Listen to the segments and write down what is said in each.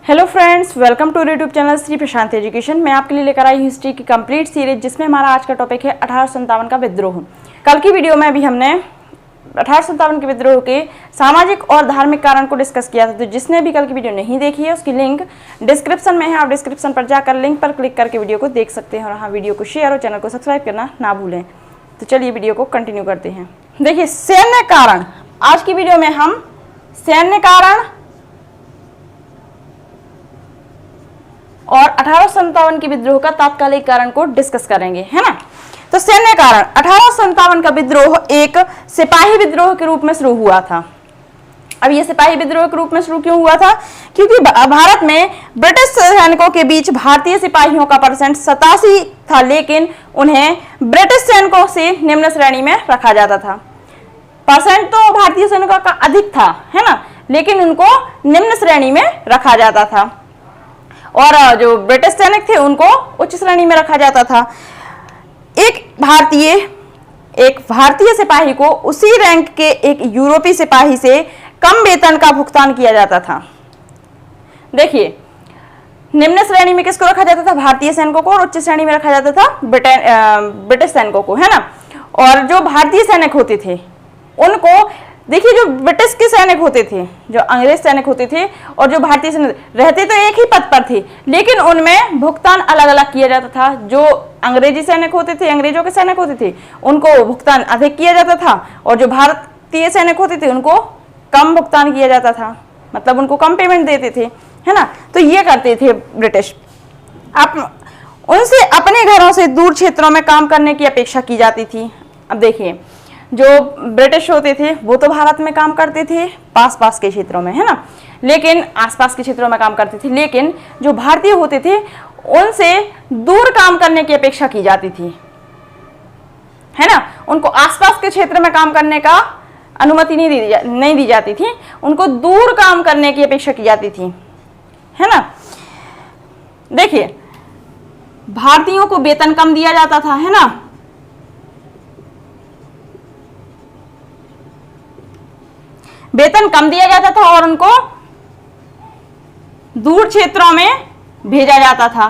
Hello friends, welcome to YouTube channel Shri Prashant education. मैं आपके लिए लेकर आई हूँ हिस्ट्री की कंप्लीट सीरीज, जिसमें हमारा आज का टॉपिक है 1857 का विद्रोह। कल की वीडियो में भी हमने 1857 के विद्रोह के सामाजिक और धार्मिक कारण को डिस्कस किया था। तो जिसने भी कल की वीडियो नहीं देखी है उसकी लिंक डिस्क्रिप्शन में है, आप डिस्क्रिप्शन पर जाकर लिंक पर क्लिक करके वीडियो को देख सकते हैं। और हाँ, वीडियो को शेयर और चैनल को सब्सक्राइब करना ना भूलें। तो चलिए वीडियो को कंटिन्यू करते हैं। देखिए, सैन्य कारण। आज की वीडियो में हम सैन्य कारण और 1857 के विद्रोह का तात्कालिक कारण को डिस्कस करेंगे, है ना। तो सैन्य कारण, 1857 का विद्रोह एक सिपाही विद्रोह के रूप में शुरू हुआ था। अब ये सिपाही विद्रोह के रूप में शुरू क्यों हुआ था? क्योंकि भारत में ब्रिटिश सैनिकों के बीच भारतीय सिपाहियों का परसेंट 87 था, लेकिन उन्हें ब्रिटिश सैनिकों से निम्न श्रेणी में रखा जाता था। परसेंट तो भारतीय सैनिकों का अधिक था, है ना, लेकिन उनको निम्न श्रेणी में रखा जाता था और जो ब्रिटिश सैनिक थे उनको उच्च श्रेणी में रखा जाता था। एक भारतीय सिपाही को उसी रैंक के एक यूरोपीय सिपाही से कम वेतन का भुगतान किया जाता था। देखिए, निम्न श्रेणी में किसको रखा जाता था? भारतीय सैनिकों को। और उच्च श्रेणी में रखा जाता था ब्रिटिश सैनिकों को, है ना। और जो भारतीय सैनिक होते थे उनको, देखिए, जो ब्रिटिश के सैनिक होते थे, जो अंग्रेज सैनिक होते थे और जो भारतीय सैनिक रहते तो एक ही पद पर थे, लेकिन उनमें भुगतान अलग अलग किया जाता था। जो अंग्रेजी सैनिक होते थे, अंग्रेजों के सैनिक होते थे, उनको भुगतान अधिक किया जाता था और जो भारतीय सैनिक होते थे उनको कम भुगतान किया जाता था, मतलब उनको कम पेमेंट देते थे, है ना। तो ये करते थे ब्रिटिश। उनसे अपने घरों से दूर क्षेत्रों में काम करने की अपेक्षा की जाती थी। अब देखिए, जो ब्रिटिश होते थे वो तो भारत में काम करते थे पास के क्षेत्रों में, है ना, लेकिन आसपास के क्षेत्रों में काम करते थे, लेकिन जो भारतीय होते थे उनसे दूर काम करने की अपेक्षा की जाती थी, है ना। उनको आसपास के क्षेत्र में काम करने का अनुमति नहीं दी जाती थी, उनको दूर काम करने की अपेक्षा की जाती थी, है ना। देखिए, भारतीयों को वेतन कम दिया जाता था, है ना। वेतन कम दिया जाता था और उनको दूर क्षेत्रों में भेजा जाता था,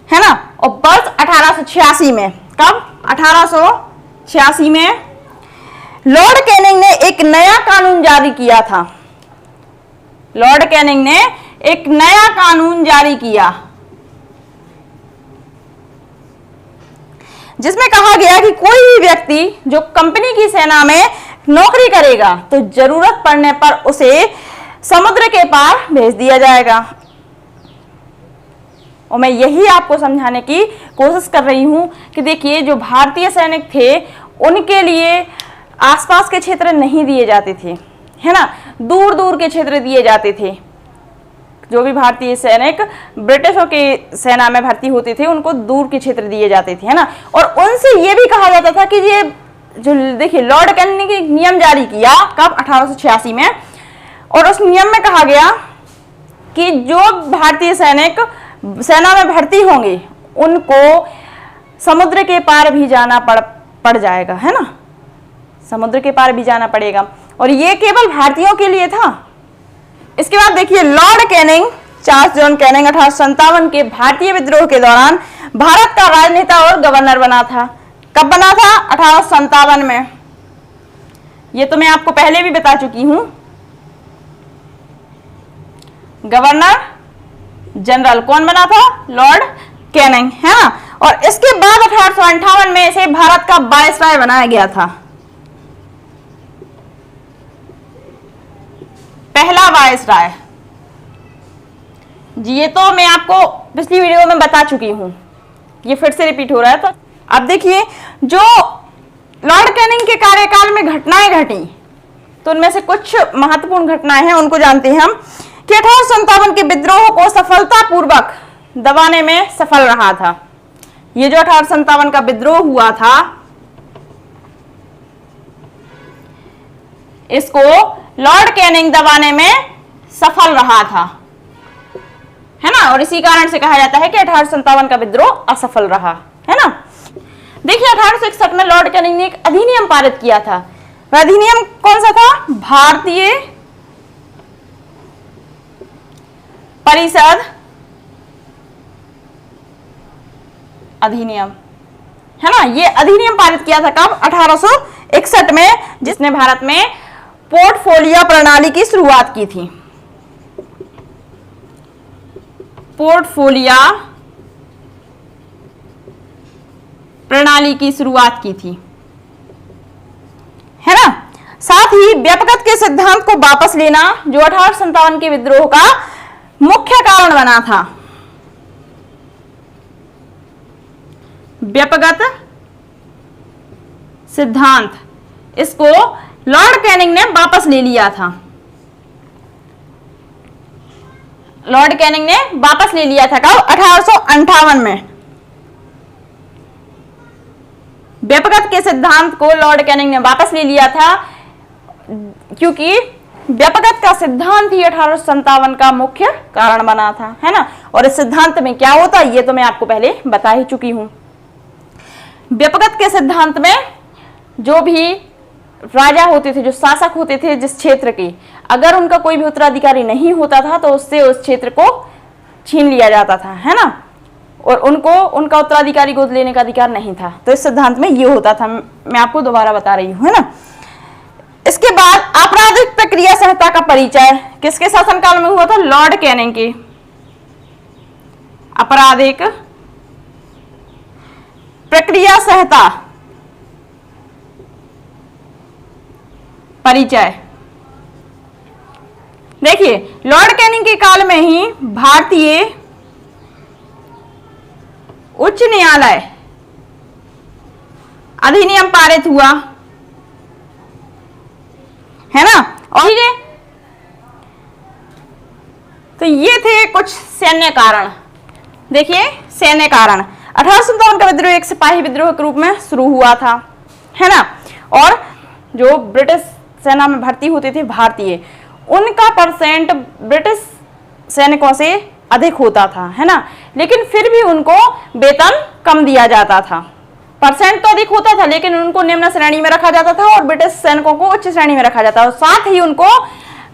है ना। और वर्ष 1886 में, कब? 1886 में लॉर्ड कैनिंग ने एक नया कानून जारी किया था। लॉर्ड कैनिंग ने एक नया कानून जारी किया जिसमें कहा गया कि कोई भी व्यक्ति जो कंपनी की सेना में नौकरी करेगा तो जरूरत पड़ने पर उसे समुद्र के पार भेज दिया जाएगा। और मैं यही आपको समझाने की कोशिश कर रही हूं कि देखिए, जो भारतीय सैनिक थे उनके लिए आसपास के क्षेत्र नहीं दिए जाते थे, है ना, दूर दूर के क्षेत्र दिए जाते थे। जो भी भारतीय सैनिक ब्रिटिशों के सेना में भर्ती होते थे उनको दूर के क्षेत्र दिए जाते थे, है ना। और उनसे यह भी कहा जाता था कि ये जो, देखिए, लॉर्ड कैनिंग ने नियम जारी किया, कब? 1886 में। और उस नियम में कहा गया कि जो भारतीय सैनिक सेना में भर्ती होंगे उनको समुद्र के पार भी जाना पड़ जाएगा, है ना, समुद्र के पार भी जाना पड़ेगा। और ये केवल भारतीयों के लिए था। इसके बाद देखिए, Lord Canning, Charles John Canning 1857 के भारतीय विद्रोह के दौरान भारत का राजनेता और गवर्नर बना था। कब बना था? 1857 में। ये तो मैं आपको पहले भी बता चुकी हूं। गवर्नर जनरल कौन बना था? लॉर्ड कैनिंग, है ना। और इसके बाद 1858 में इसे भारत का वायसराय बनाया गया था, पहला वायसराय जी। ये तो मैं आपको पिछली वीडियो में बता चुकी हूं, ये फिर से रिपीट हो रहा है। तो अब देखिए, जो लॉर्ड कैनिंग के कार्यकाल में घटनाएं घटी तो उनमें से कुछ महत्वपूर्ण घटनाएं हैं, उनको जानते हैं हम। कि 1857 के विद्रोह को सफलतापूर्वक दबाने में सफल रहा था। ये जो 1857 का विद्रोह हुआ था, इसको लॉर्ड कैनिंग दबाने में सफल रहा था, है ना। और इसी कारण से कहा जाता है कि 1857 का विद्रोह असफल रहा, है ना। देखिए, 1861 में लॉर्ड कैनिंग ने एक अधिनियम पारित किया था। वह अधिनियम कौन सा था? परिषद अधिनियम, है ना। ये अधिनियम पारित किया था कब? 1861 में, जिसने भारत में पोर्टफोलियो प्रणाली की शुरुआत की थी। पोर्टफोलियो प्रणाली की शुरुआत की थी, है ना। साथ ही व्यापकता के सिद्धांत को वापस लेना, जो 1857 के विद्रोह का मुख्य कारण बना था। व्यापकता सिद्धांत, इसको लॉर्ड कैनिंग ने वापस ले लिया था। लॉर्ड कैनिंग ने वापस ले लिया था कब? 1858 में। व्यापकता के सिद्धांत को लॉर्ड कैनिंग ने वापस ले लिया था, क्योंकि व्यापकता का सिद्धांत ही 1857 का मुख्य कारण बना था, है ना। और इस सिद्धांत में क्या होता है ये तो मैं आपको पहले बता ही चुकी हूं। व्यापकता के सिद्धांत में जो भी राजा होते थे, जो शासक होते थे जिस क्षेत्र के, अगर उनका कोई भी उत्तराधिकारी नहीं होता था तो उससे उस क्षेत्र को छीन लिया जाता था, है ना। और उनको उनका उत्तराधिकारी गोद लेने का अधिकार नहीं था। तो इस सिद्धांत में ये होता था, मैं आपको दोबारा बता रही हूं, है ना। इसके बाद आपराधिक प्रक्रिया संहिता का परिचय किसके शासनकाल में हुआ था? लॉर्ड कैनिंग के। आपराधिक प्रक्रिया संहिता परिचय, देखिए लॉर्ड कैनिंग के काल में ही भारतीय उच्च न्यायालय अधिनियम पारित हुआ, है ना। और ठीक है, तो ये थे कुछ सैन्य कारण। देखिए सैन्य कारण, 1857 का विद्रोह एक सिपाही विद्रोह के रूप में शुरू हुआ था, है ना। और जो ब्रिटिश सेना में भर्ती होते थे भारतीय, उनका परसेंट ब्रिटिश सैनिकों से अधिक होता था, है ना। लेकिन फिर भी उनको वेतन कम दिया जाता था। परसेंट तो अधिक होता था लेकिन उनको निम्न श्रेणी में रखा जाता था और ब्रिटिश सैनिकों को उच्च श्रेणी में रखा जाता था। साथ ही उनको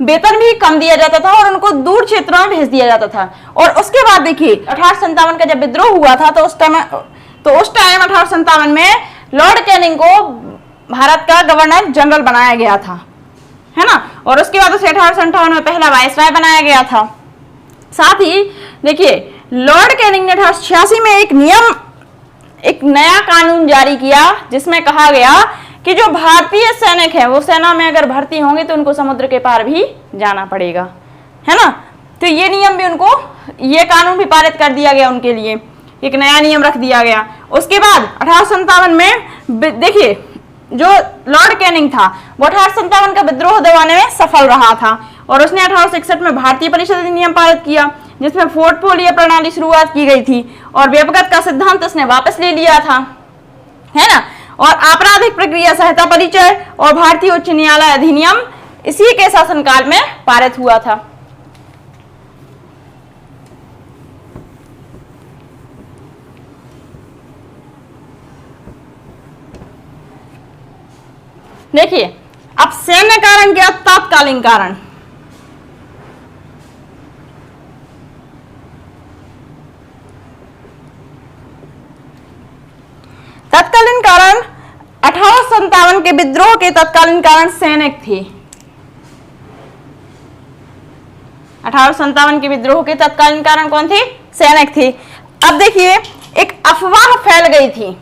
वेतन भी कम दिया जाता था और उनको दूर क्षेत्रों में भेज दिया जाता था। और उसके बाद देखिए 1857 का जब विद्रोह हुआ था तो उस टाइम 1857 में लॉर्ड कैनिंग को भारत का गवर्नर जनरल बनाया गया था, है ना। और उसके बाद उसे 1858 में पहला वायसराय बनाया गया था। साथ ही देखिए लॉर्ड कैनिंग ने 1886 में एक नया कानून जारी किया, जिसमें कहा गया कि जो भारतीय सैनिक हैं वो सेना में अगर भर्ती होंगे तो उनको समुद्र के पार भी जाना पड़ेगा, है ना। तो ये नियम भी उनको, ये कानून भी पारित कर दिया गया, उनके लिए एक नया नियम रख दिया गया। उसके बाद 1857 में देखिए जो लॉर्ड कैनिंग था वो 1857 का विद्रोह दबाने में सफल रहा था और उसने 1861 में भारतीय परिषद अधिनियम पारित किया, जिसमें पोर्टफोलियो प्रणाली शुरुआत की गई थी और व्यापकता का सिद्धांत उसने वापस ले लिया था, है ना। और आपराधिक प्रक्रिया संहिता परिचय और भारतीय उच्च न्यायालय अधिनियम इसी के शासनकाल में पारित हुआ था। देखिए अब सैन्य कारण क्या, तात्कालीन कारण। तत्कालीन कारण 1857 के विद्रोह के तत्कालीन कारण सैनिक थे। 1857 के विद्रोह के तत्कालीन कारण कौन थे? सैनिक थे। अब देखिए एक अफवाह फैल गई थी,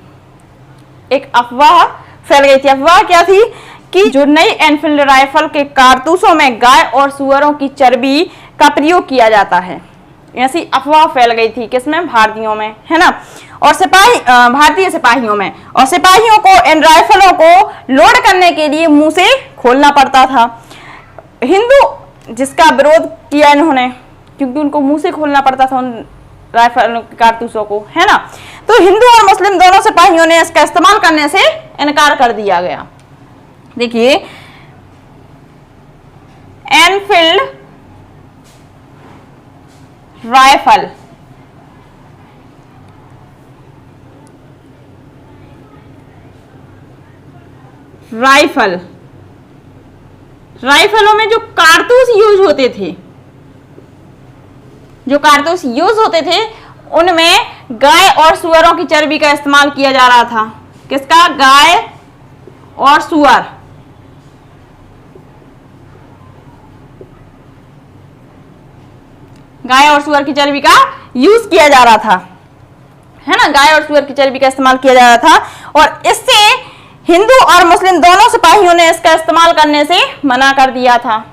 अफवाह क्या थी कि जो नई एनफील्ड राइफल के कारतूसों में गाय और सुअरों की चर्बी का प्रयोग किया जाता है। ऐसी अफवाह फैल गई थी, किसमें? भारतीयों में, है ना। और भारतीय सिपाहियों में, और सिपाहियों को इन राइफलों को लोड करने के लिए मुंह से खोलना पड़ता था। हिंदू जिसका विरोध किया इन्होंने, क्योंकि उनको मुंह से खोलना पड़ता था उन राइफल कारतूसों को, है ना। तो हिंदू और मुस्लिम दोनों सिपाहियों ने इसका इस्तेमाल करने से इनकार कर दिया गया। देखिए एनफील्ड राइफलों में जो कारतूस यूज होते थे जो कारतूस यूज होते थे उनमें गाय और सुअरों की चर्बी का इस्तेमाल किया जा रहा था। किसका? गाय और सुअर। गाय और सुअर की चर्बी का यूज किया जा रहा था, है ना, गाय और सुअर की चर्बी का इस्तेमाल किया जा रहा था। और इससे हिंदू और मुस्लिम दोनों सिपाहियों ने इसका इस्तेमाल करने से मना कर दिया था।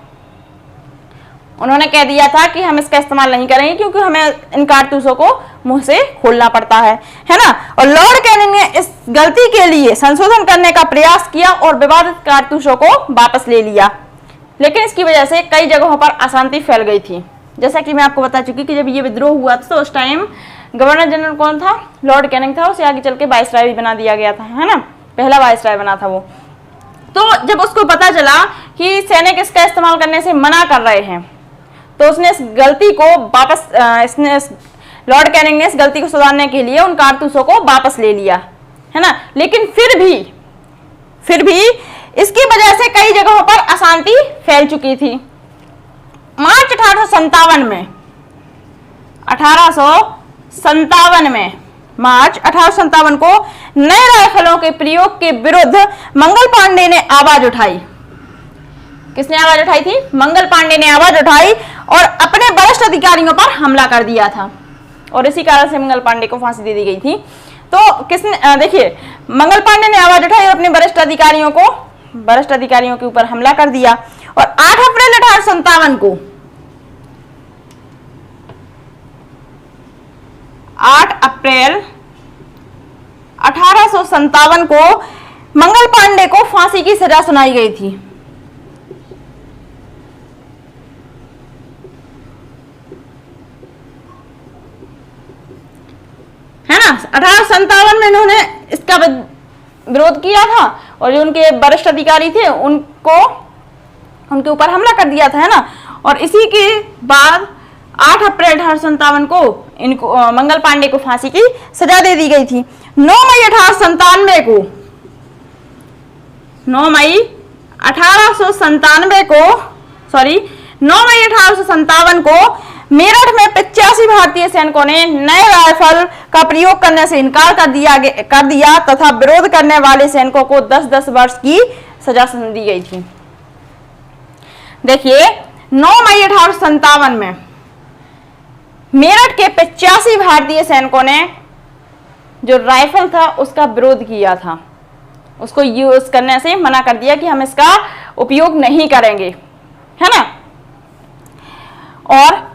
उन्होंने कह दिया था कि हम इसका इस्तेमाल नहीं करेंगे क्योंकि हमें इन कारतूसों को मुंह से खोलना पड़ता है ना। और लॉर्ड कैनिंग ने इस गलती के लिए संशोधन करने का प्रयास किया और विवादित कारतूसों को वापस ले लिया, लेकिन इसकी वजह से कई जगहों पर अशांति फैल गई थी। जैसा कि मैं आपको बता चुकी कि जब ये विद्रोह हुआ था तो उस टाइम गवर्नर जनरल कौन था? लॉर्ड कैनिंग था। उसे आगे चल के वाइसराय भी बना दिया गया था, है ना, पहला वाइसराय बना था वो। तो जब उसको पता चला कि सैनिक इसका इस्तेमाल करने से मना कर रहे हैं तो उसने इस गलती को वापस लॉर्ड कैनिंग ने इस गलती को सुधारने के लिए उन कारतूसों को वापस ले लिया, है ना। लेकिन फिर भी इसकी वजह से कई जगहों पर अशांति फैल चुकी थी। मार्च 1857 में मार्च 1857 को नए राइफलों के प्रयोग के विरुद्ध मंगल पांडे ने आवाज उठाई। किसने आवाज उठाई थी? मंगल पांडे ने आवाज उठाई और अपने वरिष्ठ अधिकारियों पर हमला कर दिया था और इसी कारण से मंगल पांडे को फांसी दे दी गई थी। तो किसने, देखिए, मंगल पांडे ने आवाज उठाई और अपने वरिष्ठ अधिकारियों के ऊपर हमला कर दिया। और 8 अप्रैल 1857 को 8 अप्रैल 1857 को मंगल पांडे को फांसी की सजा सुनाई गई थी। है ना, 1857 में इन्होंने इसका विरोध किया था और जो उनके वरिष्ठ अधिकारी थे उनके ऊपर हमला कर दिया था, है ना। और इसी के बाद 8 अप्रैल 1857 को इनको मंगल पांडे को फांसी की सजा दे दी गई थी। 9 मई 1857 को मेरठ में 85 भारतीय सैनिकों ने नए राइफल का प्रयोग करने से इनकार कर दिया तथा विरोध करने वाले सैनिकों को 10-10 वर्ष की सजा दी गई थी। देखिए, 9 मई 1857 में मेरठ के 85 भारतीय सैनिकों ने जो राइफल था उसका विरोध किया था, उसको यूज करने से मना कर दिया कि हम इसका उपयोग नहीं करेंगे, है ना। और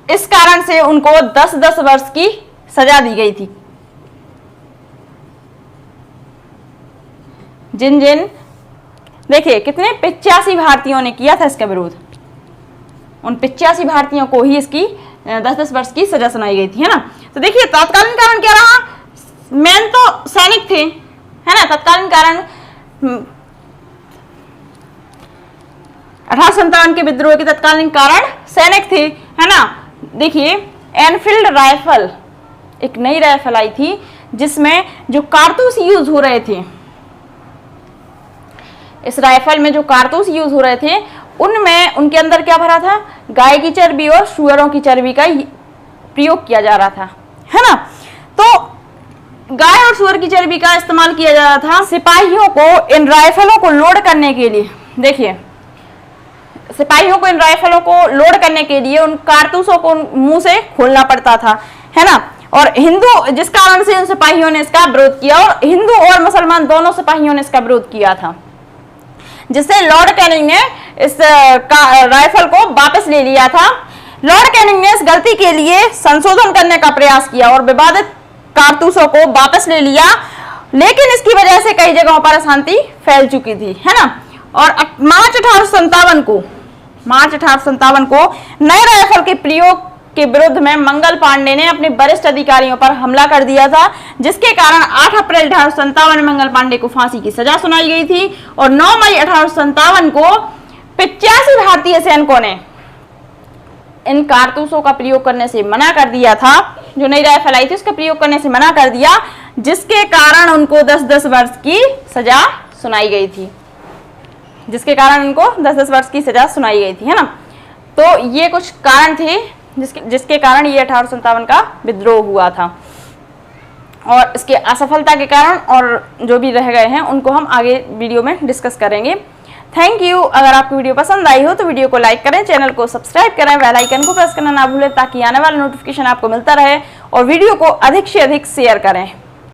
इस कारण से उनको 10-10 वर्ष की सजा दी गई थी। देखिए कितने 85 भारतीयों ने किया था इसका विरोध, उन 85 भारतीयों को ही इसकी 10-10 वर्ष की सजा सुनाई गई थी, है ना। तो देखिए तत्कालीन कारण क्या रहा? मेन तो सैनिक थे, है ना। तत्कालीन कारण 1857 के विद्रोह के तत्कालीन कारण सैनिक थे, है ना। देखिए एनफील्ड राइफल, एक नई राइफल आई थी जिसमें जो कारतूस यूज हो रहे थे, इस राइफल में जो कारतूस यूज हो रहे थे उनमें उनके अंदर क्या भरा था? गाय की चर्बी और सुअरों की चर्बी का प्रयोग किया जा रहा था, है ना। तो गाय और सुअर की चर्बी का इस्तेमाल किया जा रहा था सिपाहियों को इन राइफलों को लोड करने के लिए। देखिए सिपाहियों को इन राइफलों को लोड करने के लिए उन कारतूसों को मुंह से खोलना पड़ता था, है ना। और हिंदू, जिस कारण से उन सिपाहियों ने इसका विरोध किया और हिंदू और मुसलमान दोनों सिपाहियों ने इसका विरोध किया था, जिससे लॉर्ड कैनिंग ने इस राइफल को वापस ले लिया था। लॉर्ड कैनिंग ने इस गलती के लिए संशोधन करने का प्रयास किया और विवादित कारतूसों को वापस ले लिया, लेकिन इसकी वजह से कई जगहों पर अशांति फैल चुकी थी, है ना। और मार्च 1857 को नए राइफल के प्रयोग के विरुद्ध में मंगल पांडे ने अपने वरिष्ठ अधिकारियों पर हमला कर दिया था, जिसके कारण 8 अप्रैल 1857 में मंगल पांडे को फांसी की सजा सुनाई गई थी। और 9 मई 1857 को 85 भारतीय सैनिकों ने इन कारतूसों का प्रयोग करने से मना कर दिया था, जो नई राइफल आई थी उसका प्रयोग करने से मना कर दिया, जिसके कारण उनको 10-10 वर्ष की सजा सुनाई गई थी, है ना। तो ये कुछ कारण थे जिसके कारण ये 1857 का विद्रोह हुआ था। और इसके असफलता के कारण और जो भी रह गए हैं उनको हम आगे वीडियो में डिस्कस करेंगे। Thank you. अगर आपको वीडियो पसंद आई हो तो वीडियो को लाइक करें, चैनल को सब्सक्राइब करें, बेल आइकन को प्रेस करना ना भूलें ताकि आने वाला नोटिफिकेशन आपको मिलता रहे, और वीडियो को अधिक से अधिक शेयर करें।